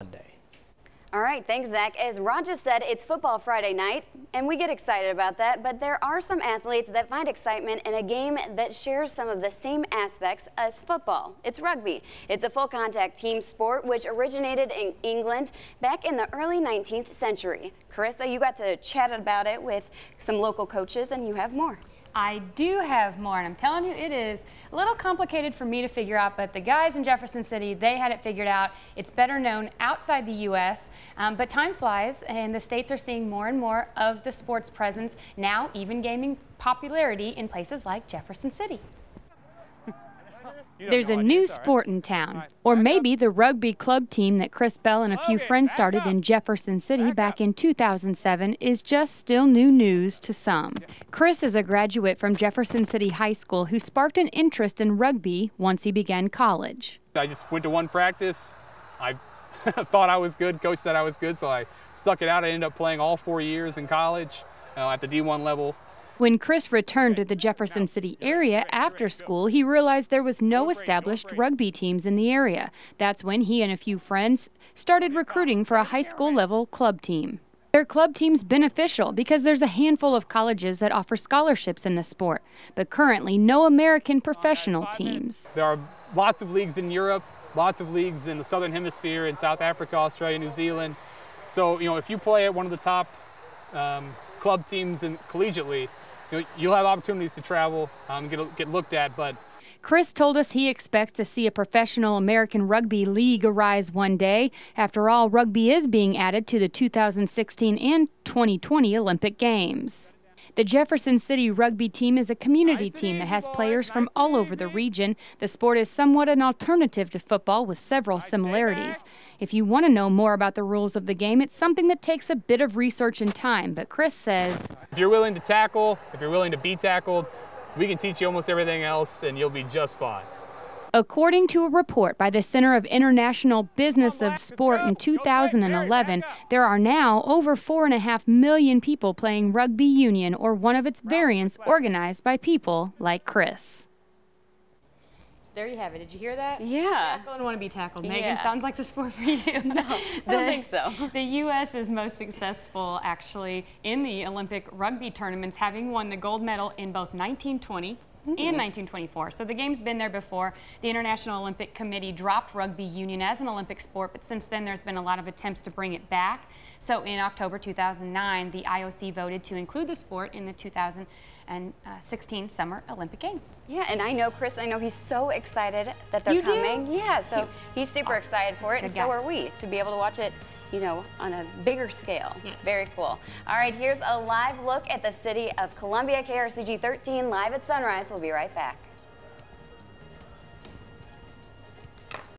Monday. All right, thanks, Zach. As Ron just said, it's Football Friday night, and we get excited about that, but there are some athletes that find excitement in a game that shares some of the same aspects as football. It's rugby. It's a full-contact team sport which originated in England back in the early 19th century. Carissa, you got to chat about it with some local coaches, and you have more. I do have more, and I'm telling you, it is a little complicated for me to figure out, but the guys in Jefferson City, they had it figured out. It's better known outside the U.S., but time flies, and the states are seeing more and more of the sports presence, now even gaining popularity in places like Jefferson City. There's a new sport in town, or maybe the rugby club team that Chris Bell and a few friends started in Jefferson City back in 2007 is just still new news to some. Chris is a graduate from Jefferson City High School who sparked an interest in rugby once he began college. I just went to one practice. I thought I was good. Coach said I was good, so I stuck it out. I ended up playing all 4 years in college at the D1 level. When Chris returned to the Jefferson City area after school, he realized there was no established rugby teams in the area. That's when he and a few friends started recruiting for a high school level club team. Their club team's beneficial because there's a handful of colleges that offer scholarships in the sport, but currently no American professional teams. There are lots of leagues in Europe, lots of leagues in the Southern Hemisphere, in South Africa, Australia, New Zealand. So, if you play at one of the top club teams collegiately, you'll have opportunities to travel, get looked at, but Chris told us he expects to see a professional American rugby league arise one day. After all, rugby is being added to the 2016 and 2020 Olympic Games. The Jefferson City rugby team is a community team that has players from all over the region. The sport is somewhat an alternative to football with several similarities. If you want to know more about the rules of the game, it's something that takes a bit of research and time, but Chris says, if you're willing to tackle, if you're willing to be tackled, we can teach you almost everything else and you'll be just fine. According to a report by the Center of International Business of Sport in 2011, there are now over 4.5 million people playing rugby union or one of its variants organized by people like Chris. There you have it. Did you hear that? Yeah. Tackle and want to be tackled. Yeah. Megan, sounds like the sport for you. No, I don't think so. The U.S. is most successful, actually, in the Olympic rugby tournaments, having won the gold medal in both 1920 and 1924. So the game's been there before. The International Olympic Committee dropped rugby union as an Olympic sport, but since then there's been a lot of attempts to bring it back. So in October 2009, the IOC voted to include the sport in the 2016 Summer Olympic Games. Yeah, and I know Chris, he's so excited that they're coming. Do? Yeah, so he's super excited for it, and so are we, to be able to watch it, on a bigger scale. Yes. Very cool. All right, here's a live look at the city of Columbia. KRCG 13 live at sunrise. We'll be right back.